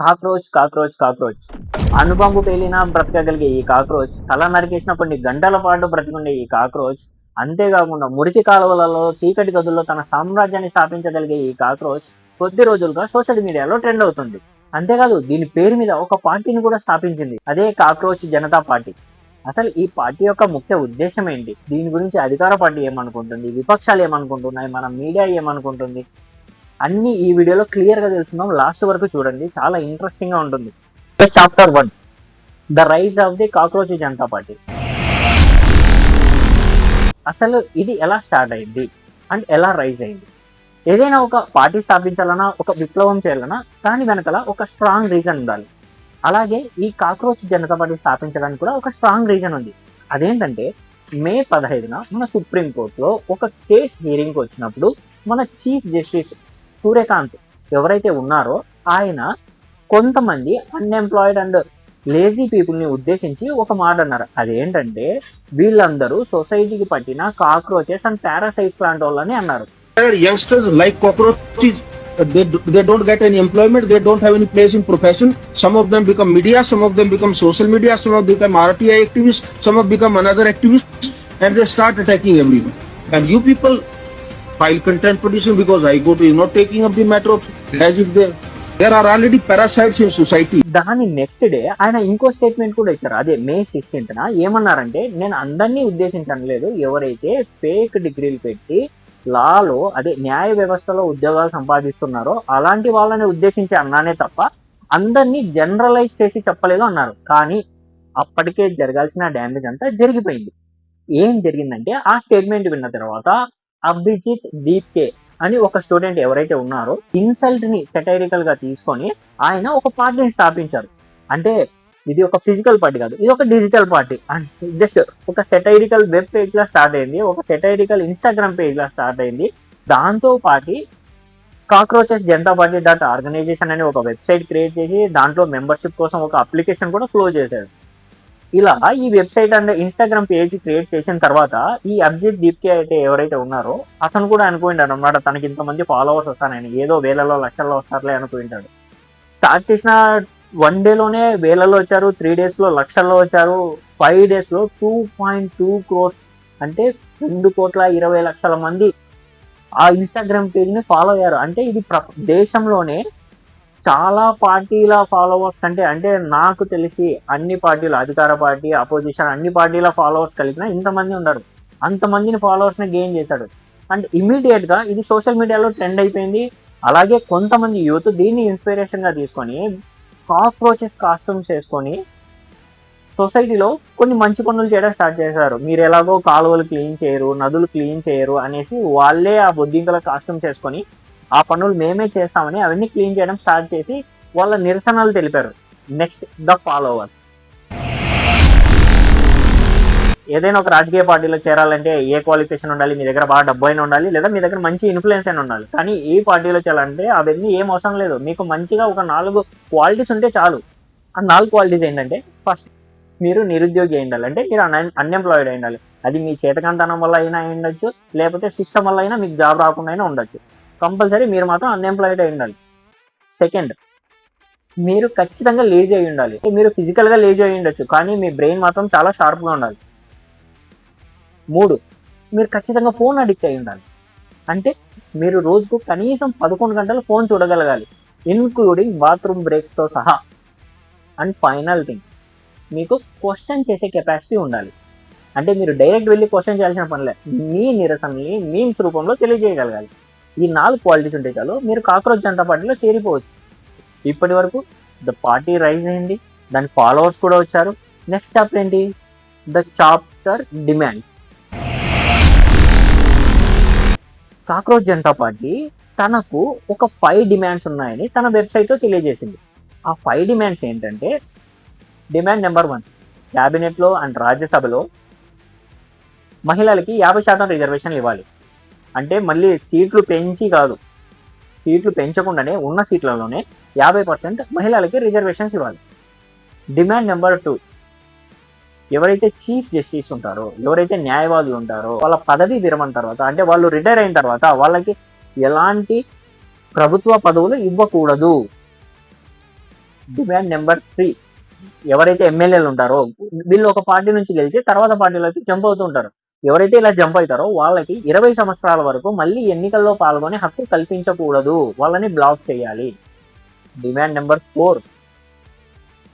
Cockroach cockroach cockroach అణుబాంబు పేలినా బ్రతకగలిగే ఈ cockroach, తల నరికేసిన కొన్ని గంటల పాటు బ్రతికుండే ఈ కాక్రోచ్, అంతేకాకుండా మురికి కాలువలలో చీకటి గదుల్లో తన సామ్రాజ్యాన్ని స్థాపించగలిగే ఈ కాక్రోచ్ కొద్ది రోజులుగా సోషల్ మీడియాలో ట్రెండ్ అవుతుంది. అంతేకాదు దీని పేరు మీద ఒక పార్టీని కూడా స్థాపించింది, అదే కాక్రోచ్ జనతా పార్టీ. అసలు ఈ పార్టీ యొక్క ముఖ్య ఉద్దేశం ఏంటి, దీని గురించి అధికార పార్టీ ఏమనుకుంటుంది, విపక్షాలు ఏమనుకుంటున్నాయి, మన మీడియా ఏమనుకుంటుంది, అన్ని ఈ వీడియోలో క్లియర్ గా తెలుసుకుందాం. లాస్ట్ వరకు చూడండి, చాలా ఇంట్రెస్టింగ్ గా ఉంటుంది. Chapter 1, the rise of the cockroach Janata party. అసలు ఇది ఎలా స్టార్ట్ అయింది అండ్ ఎలా రైజ్ అయింది? ఏదైనా ఒక పార్టీ స్థాపించాలన్నా, ఒక విప్లవం చేయాలన్నా దాని వెనకాల ఒక స్ట్రాంగ్ రీజన్ ఉండాలి. అలాగే ఈ కాక్రోచ్ జనతా పార్టీ స్థాపించడానికి కూడా ఒక స్ట్రాంగ్ రీజన్ ఉంది. అదేంటంటే మే 15న మన సుప్రీంకోర్టులో ఒక కేస్ హియరింగ్కి వచ్చినప్పుడు మన చీఫ్ జస్టిస్ సూర్యకాంత్ ఎవరైతే ఉన్నారో ఆయన కొంతమంది అన్ఎంప్లాయిడ్ అండ్ లేజీ పీపుల్ని ఉద్దేశించి ఒక మాట అన్నారు. అదేంటంటే వీళ్ళందరూ సొసైటీకి పట్టిన కాక్రోచెస్ అండ్ పారాసైట్స్ లాంటి వాళ్ళని అన్నారు. Youngsters like cockroaches, they don't get any employment, they don't have any place in profession. Some of them become media, some of them become social media, some of them become RTI activists, some of them become another activists, and they start attacking everyone. And you people file contempt petition because I go to, you're not taking up the matter of as if there are already parasites in society. దాని next day ఆయన ఇంకో statement కూడా ఇచ్చారు. అదే మే 16న ఏమన్నారంటే, నేను అందరినీ ఉద్దేశించలేదు, ఎవరైతే ఫేక్ డిగ్రీలు పెట్టి లాలో అదే న్యాయ వ్యవస్థలో ఉద్యోగాలు సంపాదిస్తున్నారో అలాంటి వాళ్ళని ఉద్దేశించి అన్నానే తప్ప అందరినీ జనరలైజ్ చేసి చెప్పలేదు అన్నారు. కానీ అప్పటికే జరగాల్సిన డ్యామేజ్ అంతా జరిగిపోయింది. ఏం జరిగిందంటే ఆ స్టేట్మెంట్ విన్న తర్వాత అభిజిత్ దీప్కే అని ఒక స్టూడెంట్ ఎవరైతే ఉన్నారో ఇన్సల్ట్ ని సెటైరికల్ గా తీసుకొని ఆయన ఒక పార్టీని స్థాపించారు. అంటే ఇది ఒక ఫిజికల్ పార్టీ కాదు, ఇది ఒక డిజిటల్ పార్టీ. అండ్ జస్ట్ ఒక సెటైరికల్ వెబ్ పేజ్ లా స్టార్ట్ అయింది, ఒక సెటైరికల్ ఇన్స్టాగ్రామ్ పేజ్ లా స్టార్ట్ అయింది. దాంతో పాటు కాక్రోచెస్ జనతా పార్టీ .ఆర్గనైజేషన్ అని ఒక వెబ్సైట్ క్రియేట్ చేసి దాంట్లో మెంబర్షిప్ కోసం ఒక అప్లికేషన్ కూడా ఫ్లో చేశాడు. ఇలా ఈ website and Instagram page create చేసిన తర్వాత ఈ అభిజిత్ దీప్కే అయితే ఎవరైతే ఉన్నారో అతను కూడా అనుకుంటాడు అన్నమాట, తనకి ఇంతమంది ఫాలోవర్స్ వస్తానని, ఏదో వేలలో లక్షల్లో వస్తారులే అనుకుంటాడు. స్టార్ట్ చేసిన 1 డేలోనే వేలలో వచ్చారు, 3 డేస్లో లక్షల్లో వచ్చారు, 5 డేస్లో 2.2 crores అంటే 2,20,00,000 మంది ఆ ఇన్స్టాగ్రామ్ పేజ్ని ఫాలో అయ్యారు. అంటే ఇది దేశంలోనే చాలా పార్టీల ఫాలోవర్స్ కంటే, అంటే నాకు తెలిసి అన్ని పార్టీలు, అధికార పార్టీ, అపోజిషన్, అన్ని పార్టీల ఫాలోవర్స్ కలిపిన ఇంతమంది ఉన్నారు. అంతమందిని ఫాలోవర్స్ని గెయిన్ చేశాడు. అండ్ ఇమీడియట్గా ఇది సోషల్ మీడియాలో ట్రెండ్ అయిపోయింది. అలాగే కొంతమంది యూత్ దీన్ని ఇన్స్పిరేషన్గా తీసుకొని కాక్రోచెస్ కాస్ట్యూమ్స్ వేసుకొని సొసైటీలో కొన్ని మంచి పనులు చేయడం స్టార్ట్ చేశారు. మీరు ఎలాగో కాలువలు క్లీన్ చేయరు, నదులు క్లీన్ చేయరు అనేసి వాళ్ళే ఆ బొద్దింకల కాస్ట్యూమ్స్ వేసుకొని ఆ పనులు మేమే చేస్తామని అవన్నీ క్లీన్ చేయడం స్టార్ట్ చేసి వాళ్ళ నిరసనలు తెలిపారు. Next the followers. ఏదైనా ఒక రాజకీయ పార్టీలో చేరాలంటే ఏ క్వాలిఫికేషన్ ఉండాలి, మీ దగ్గర బాగా డబ్బు అయినా ఉండాలి, లేదా మీ దగ్గర మంచి ఇన్ఫ్లుయెన్స్ అయినా ఉండాలి. కానీ ఈ పార్టీలో చేయాలంటే అవన్నీ ఏం అవసరం లేదు, మీకు మంచిగా ఒక 4 క్వాలిటీస్ ఉంటే చాలు. ఆ 4 క్వాలిటీస్ ఏంటంటే, ఫస్ట్ మీరు నిరుద్యోగి అయి ఉండాలి, అంటే మీరు అన్ఎంప్లాయిడ్ అయి ఉండాలి. అది మీ చేతకంతనం వల్ల అయినా ఉండొచ్చు, లేకపోతే సిస్టమ్ వల్ల అయినా మీకు జాబ్ రాకుండా అయినా ఉండొచ్చు. కంపల్సరీ మీరు మాత్రం అన్ఎంప్లాయిడ్ అయి ఉండాలి. సెకండ్, మీరు ఖచ్చితంగా లేజీ అయి ఉండాలి. మీరు ఫిజికల్గా లేజీ అయి ఉండొచ్చు, కానీ మీ బ్రెయిన్ మాత్రం చాలా షార్ప్గా ఉండాలి. 3, మీరు ఖచ్చితంగా ఫోన్ అడిక్ట్ అయి ఉండాలి. అంటే మీరు రోజుకు కనీసం 11 గంటలు ఫోన్ చూడగలగాలి, ఇన్క్లూడింగ్ బాత్రూమ్ బ్రేక్స్తో సహా. అండ్ ఫైనల్ థింగ్, మీకు క్వశ్చన్ చేసే కెపాసిటీ ఉండాలి. అంటే మీరు డైరెక్ట్ వెళ్ళి క్వశ్చన్ చేయాల్సిన పనిలే, మీ నిరసనని మీమ్స్ రూపంలో తెలియజేయగలగాలి. ఈ 4 క్వాలిటీస్ ఉంటే చాలు, మీరు కాక్రోచ్ జనతా పార్టీలో చేరిపోవచ్చు. ఇప్పటి వరకు ద పార్టీ రైజ్ అయింది, దాని ఫాలోవర్స్ కూడా వచ్చారు. నెక్స్ట్ చాప్టర్ ఏంటి? The chapter demands. Cockroach Janata party తనకు ఒక 5 డిమాండ్స్ ఉన్నాయని తన వెబ్సైట్లో తెలియజేసింది. ఆ 5 డిమాండ్స్ ఏంటంటే, డిమాండ్ నెంబర్ 1, క్యాబినెట్లో అండ్ రాజ్యసభలో మహిళలకి 50% రిజర్వేషన్లు ఇవ్వాలి. అంటే మళ్ళీ సీట్లు పెంచి కాదు, సీట్లు పెంచకుండానే ఉన్న సీట్లలోనే 50% మహిళలకి రిజర్వేషన్స్ ఇవ్వాలి. డిమాండ్ నెంబర్ 2, ఎవరైతే చీఫ్ జస్టిస్ ఉంటారో, ఎవరైతే న్యాయవాదులు ఉంటారో వాళ్ళ పదవి విరమణ తర్వాత, అంటే వాళ్ళు రిటైర్ అయిన తర్వాత వాళ్ళకి ఎలాంటి ప్రభుత్వ పదవులు ఇవ్వకూడదు. డిమాండ్ నెంబర్ 3, ఎవరైతే ఎమ్మెల్యేలు ఉంటారో వీళ్ళు ఒక పార్టీ నుంచి గెలిచి తర్వాత పార్టీలోకి జంప్ అవుతూ ఉంటారు. ఎవరైతే ఇలా జంప్ అవుతారో వాళ్ళకి 20 సంవత్సరాల వరకు మళ్ళీ ఎన్నికల్లో పాల్గొనే హక్కు కల్పించకూడదు, వాళ్ళని బ్లాక్ చేయాలి. డిమాండ్ నెంబర్ 4,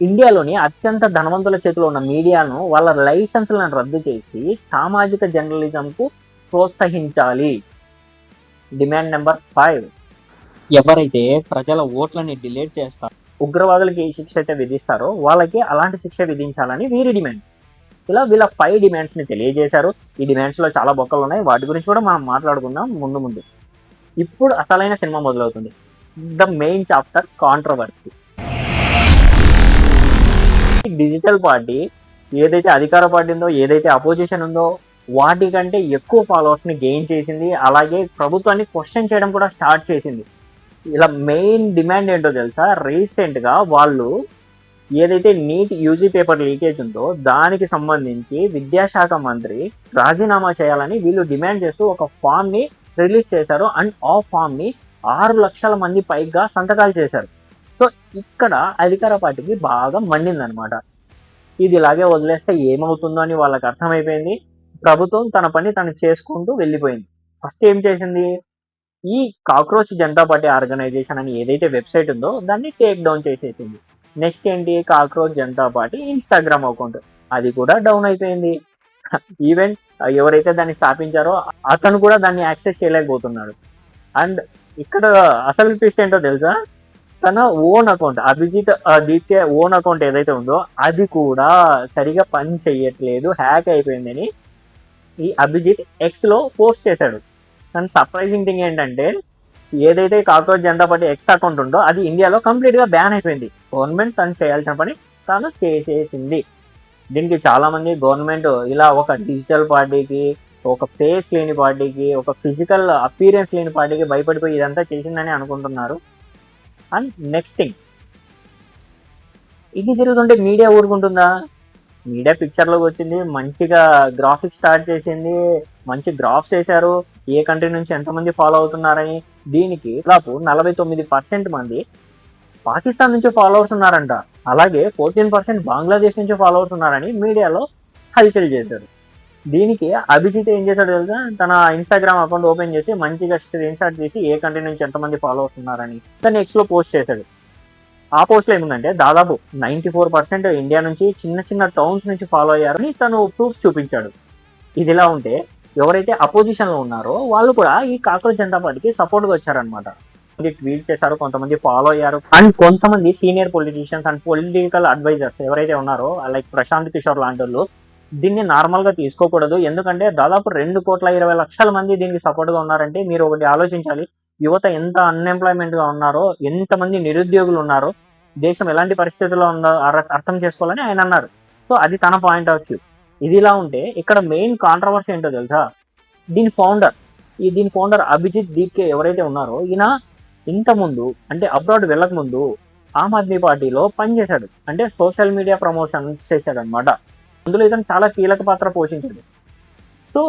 ఇండియాలోని అత్యంత ధనవంతుల చేతిలో ఉన్న మీడియాను వాళ్ళ లైసెన్సులను రద్దు చేసి సామాజిక జర్నలిజంకు ప్రోత్సహించాలి. డిమాండ్ నెంబర్ 5, ఎవరైతే ప్రజల ఓట్లని డిలీట్ చేస్తారో, ఉగ్రవాదులకి ఏ శిక్ష అయితే విధిస్తారో వాళ్ళకి అలాంటి శిక్ష విధించాలని వీరి డిమాండ్. ఇలా వీళ్ళ 5 డిమాండ్స్ని తెలియజేశారు. ఈ డిమాండ్స్లో చాలా బొక్కలు ఉన్నాయి, వాటి గురించి కూడా మనం మాట్లాడుకుందాం ముందు. ఇప్పుడు అసలైన సినిమా మొదలవుతుంది. The main chapter, controversy. Digital party ఏదైతే అధికార పార్టీ ఉందో, ఏదైతే అపోజిషన్ ఉందో వాటికంటే ఎక్కువ ఫాలోవర్స్ని గెయిన్ చేసింది. అలాగే ప్రభుత్వాన్ని క్వశ్చన్ చేయడం కూడా స్టార్ట్ చేసింది. ఇలా మెయిన్ డిమాండ్ ఏంటో తెలుసా? రీసెంట్గా వాళ్ళు ఏదైతే నీట్ యూజీ పేపర్ లీకేజ్ ఉందో దానికి సంబంధించి విద్యాశాఖ మంత్రి రాజీనామా చేయాలని వీళ్ళు డిమాండ్ చేస్తూ ఒక ఫామ్ని రిలీజ్ చేశారు. అండ్ ఆ ఫామ్ని 6 లక్షల మంది పైగా సంతకాలు చేశారు. సో ఇక్కడ అధికార పార్టీకి బాగా మండిందనమాట. ఇది ఇలాగే వదిలేస్తే ఏమవుతుందో అని వాళ్ళకి అర్థమైపోయింది. ప్రభుత్వం తన పని తను చేసుకుంటూ వెళ్ళిపోయింది. ఫస్ట్ ఏం చేసింది? ఈ కాక్రోచ్ జనతా పార్టీ ఆర్గనైజేషన్ అని ఏదైతే వెబ్సైట్ ఉందో దాన్ని టేక్ డౌన్ చేసేసింది. నెక్స్ట్ ఏంటి? Cockroach Janata party Instagram account, అది కూడా డౌన్ అయిపోయింది. ఈవెన్ ఎవరైతే దాన్ని స్థాపించారో అతను కూడా దాన్ని యాక్సెస్ చేయలేకపోతున్నాడు. అండ్ ఇక్కడ అసలు ట్విస్ట్ ఏంటో తెలుసా? తన own account, Abhijit Dipke own account ఏదైతే ఉందో అది కూడా సరిగా పని చెయ్యట్లేదు, హ్యాక్ అయిపోయిందని ఈ అభిజిత్ ఎక్స్లో పోస్ట్ చేశాడు. అండ్ సర్ప్రైజింగ్ థింగ్ ఏంటంటే ఏదైతే cockroach Janata party X account ఉందో అది ఇండియాలో కంప్లీట్గా బ్యాన్ అయిపోయింది. గవర్నమెంట్ తను చేయాల్సిన పని తాను చేసేసింది. దీనికి చాలామంది గవర్నమెంట్ ఇలా ఒక డిజిటల్ పార్టీకి, ఒక ఫేస్ లేని పార్టీకి, ఒక ఫిజికల్ అపీరెన్స్ లేని పార్టీకి భయపడిపోయి ఇదంతా చేసిందని అనుకుంటున్నారు. అండ్ నెక్స్ట్ థింగ్, ఇది జరుగుతుంటే మీడియా ఊరుకుంటుందా? మీడియా పిక్చర్లోకి వచ్చింది, మంచిగా గ్రాఫిక్స్ స్టార్ట్ చేసింది, మంచి గ్రాఫ్స్ వేశారు, ఏ కంట్రీ నుంచి ఎంతమంది ఫాలో అవుతున్నారని. దీనికి దాదాపు 49% మంది పాకిస్తాన్ నుంచి ఫాలోవర్స్ ఉన్నారంట. అలాగే 14% బంగ్లాదేశ్ నుంచి ఫాలోవర్స్ ఉన్నారని మీడియాలో హల్చల్ చేశారు. దీనికి అభిజిత్ ఏం చేశాడు తెలుసా? తన ఇన్స్టాగ్రామ్ అకౌంట్ ఓపెన్ చేసి మంచిగా స్క్రీన్ షాట్ తీసి ఏ కంట్రీ నుంచి ఎంతమంది ఫాలోవర్స్ ఉన్నారని తను ఎక్స్లో పోస్ట్ చేశాడు. ఆ పోస్ట్లో ఏముందంటే దాదాపు 94% ఇండియా నుంచి, చిన్న చిన్న టౌన్స్ నుంచి ఫాలో అయ్యారని తను ప్రూఫ్ చూపించాడు. ఇదిలా ఉంటే ఎవరైతే అపోజిషన్లో ఉన్నారో వాళ్ళు కూడా ఈ కాక్రోచ్ జనతా పార్టీకి సపోర్ట్గా వచ్చారనమాట. ట్వీట్ చేశారు, కొంతమంది ఫాలో అయ్యారు. అండ్ కొంతమంది senior politicians and political advisers ఎవరైతే ఉన్నారో లైక్ ప్రశాంత్ కిషోర్ లాంటి వాళ్ళు దీన్ని నార్మల్గా తీసుకోకూడదు. ఎందుకంటే దాదాపు 2,20,00,000 మంది దీనికి సపోర్ట్గా ఉన్నారంటే మీరు ఒకటి ఆలోచించాలి. యువత ఎంత అన్ఎంప్లాయ్మెంట్గా ఉన్నారో, ఎంతమంది నిరుద్యోగులు ఉన్నారో, దేశం ఎలాంటి పరిస్థితుల్లో ఉందో అర్థం చేసుకోవాలని ఆయన అన్నారు. సో అది తన పాయింట్ ఆఫ్ వ్యూ. ఇది ఇలా ఉంటే ఇక్కడ మెయిన్ కాంట్రవర్సీ ఏంటో తెలుసా? దీని ఫౌండర్ అభిజిత్ దీప్కే ఎవరైతే ఉన్నారో ఈయన ఇంతకుముందు అంటే అబ్రాడ్ వెళ్ళకముందు ఆమ్ ఆద్మీ పార్టీలో పనిచేశాడు. అంటే సోషల్ మీడియా ప్రమోషన్ చేశాడు అనమాట. అందులో ఇతను చాలా కీలక పాత్ర పోషించాడు. సో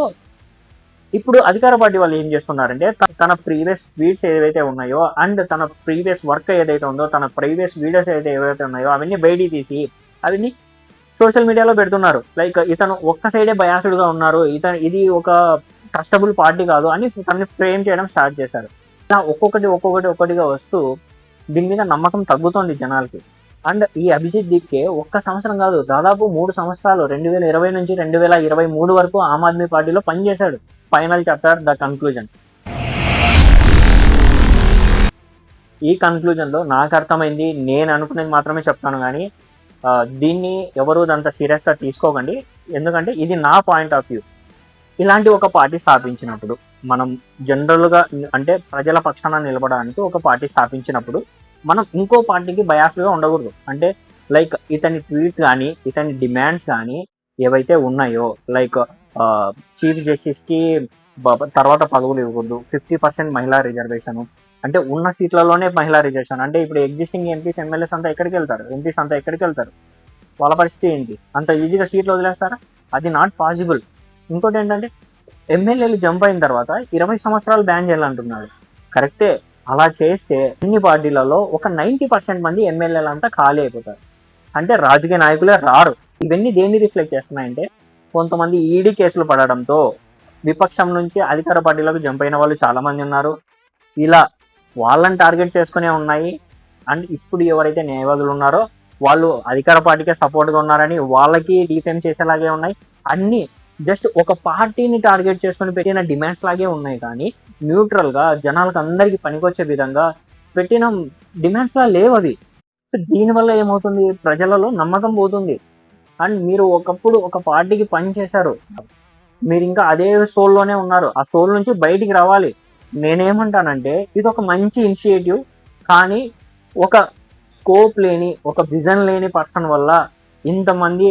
ఇప్పుడు అధికార పార్టీ వాళ్ళు ఏం చేస్తున్నారంటే తన ప్రీవియస్ ట్వీట్స్ ఏవైతే ఉన్నాయో అండ్ తన ప్రీవియస్ వర్క్ ఏదైతే ఉందో, తన ప్రీవియస్ వీడియోస్ ఏవైతే ఉన్నాయో అవన్నీ బయటికి తీసి అవన్నీ సోషల్ మీడియాలో పెడుతున్నారు. లైక్ ఇతను ఒక్క సైడే బయాస్డ్గా ఉన్నారు, ఇది ఒక ట్రస్టబుల్ పార్టీ కాదు అని తనని ఫ్రేమ్ చేయడం స్టార్ట్ చేశారు. ఇలా ఒక్కొక్కటిగా వస్తూ దీని మీద నమ్మకం తగ్గుతోంది జనాలకి. అండ్ ఈ అభిజిత్ దీప్కే ఒక్క సంవత్సరం కాదు, దాదాపు 3 సంవత్సరాలు 2020 నుంచి 2023 వరకు ఆమ్ ఆద్మీ పార్టీలో పనిచేశాడు. Final chapter, the conclusion. ఈ కన్క్లూజన్లో నాకు అర్థమైంది, నేను అనుకునేది మాత్రమే చెప్తాను, కానీ దీన్ని ఎవరు అంత సీరియస్గా తీసుకోకండి. ఎందుకంటే ఇది నా పాయింట్ ఆఫ్ వ్యూ. ఇలాంటి ఒక పార్టీ స్థాపించినప్పుడు మనం జనరల్గా అంటే ప్రజల పక్షాన నిలబడడానికి ఒక పార్టీ స్థాపించినప్పుడు మనం ఇంకో పార్టీకి బయాస్గా ఉండకూడదు. అంటే లైక్ ఇతని ట్వీట్స్ కానీ, ఇతని డిమాండ్స్ కానీ ఏవైతే ఉన్నాయో, లైక్ చీఫ్ జస్టిస్కి తర్వాత పదవులు ఇవ్వకూడదు, 50% మహిళా రిజర్వేషను, అంటే ఉన్న సీట్లలోనే మహిళా రిజర్వేషన్. అంటే ఇప్పుడు ఎగ్జిస్టింగ్ ఎంపీస్, ఎమ్మెల్యేస్ అంతా ఎక్కడికి వెళ్తారు? వాళ్ళ పరిస్థితి ఏంటి? అంత ఈజీగా సీట్లు వదిలేస్తారా? అది నాట్ పాసిబుల్. ఇంకోటి ఏంటంటే ఎమ్మెల్యేలు జంప్ అయిన తర్వాత 20 సంవత్సరాలు బ్యాన్ చేయాలంటున్నాడు. కరెక్టే, అలా చేస్తే అన్ని పార్టీలలో ఒక 90% మంది ఎమ్మెల్యేలంతా ఖాళీ అయిపోతారు. అంటే రాజకీయ నాయకులే రారు. ఇవన్నీ దేన్ని రిఫ్లెక్ట్ చేస్తున్నాయంటే కొంతమంది ఈడీ కేసులు పడడంతో విపక్షం నుంచి అధికార పార్టీలకు జంప్ అయిన వాళ్ళు చాలామంది ఉన్నారు. ఇలా వాళ్ళని టార్గెట్ చేసుకునే ఉన్నాయి. అండ్ ఇప్పుడు ఎవరైతే న్యాయవాదులు ఉన్నారో వాళ్ళు అధికార పార్టీకే సపోర్ట్గా ఉన్నారని వాళ్ళకి డిఫేమ్ చేసేలాగే ఉన్నాయి. అన్నీ జస్ట్ ఒక పార్టీని టార్గెట్ చేసుకొని పెట్టిన డిమాండ్స్ లాగే ఉన్నాయి కానీ న్యూట్రల్గా జనాలకు అందరికీ పనికొచ్చే విధంగా పెట్టిన డిమాండ్స్లా లేవు అవి. సో దీనివల్ల ఏమవుతుంది, ప్రజలలో నమ్మకం పోతుంది. అండ్ మీరు ఒకప్పుడు ఒక పార్టీకి పని చేశారు, మీరు ఇంకా అదే సోల్లోనే ఉన్నారు. ఆ సోల్ నుంచి బయటికి రావాలి. నేనేమంటానంటే ఇది ఒక మంచి ఇనిషియేటివ్, కానీ ఒక స్కోప్ లేని, ఒక విజన్ లేని పర్సన్ వల్ల ఇంతమంది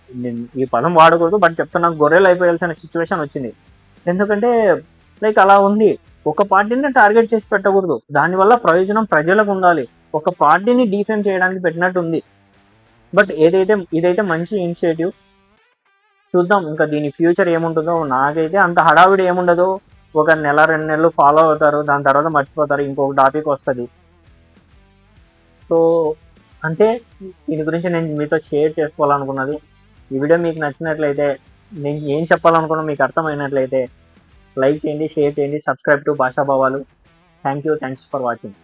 నేను ఈ పదం వాడకూడదు బట్ చెప్తున్నా, గొర్రెలు అయిపోయాల్సిన సిచ్యువేషన్ వచ్చింది. ఎందుకంటే లైక్ అలా ఉంది. ఒక పార్టీని టార్గెట్ చేసి పెట్టకూడదు, దానివల్ల ప్రయోజనం ప్రజలకు ఉండాలి. ఒక పార్టీని డిఫేమ్ చేయడానికి పెట్టినట్టు ఉంది. బట్ ఇదైతే మంచి ఇనిషియేటివ్. చూద్దాం ఇంకా దీని ఫ్యూచర్ ఏముంటుందో. నాకైతే అంత హడావిడి ఏముండదు. ఒక నెల 2 నెలలు ఫాలో అవుతారు, దాని తర్వాత మర్చిపోతారు, ఇంకొక టాపిక్ వస్తుంది. సో అంతే, దీని గురించి నేను మీతో షేర్ చేసుకోవాలనుకున్నది. ఈ వీడియో మీకు నచ్చినట్లయితే, నేను ఏం చెప్పాలనుకున్నా మీకు అర్థమైనట్లయితే లైక్ చేయండి, షేర్ చేయండి, సబ్స్క్రైబ్ టు భాషా భావాలు. Thanks for watching.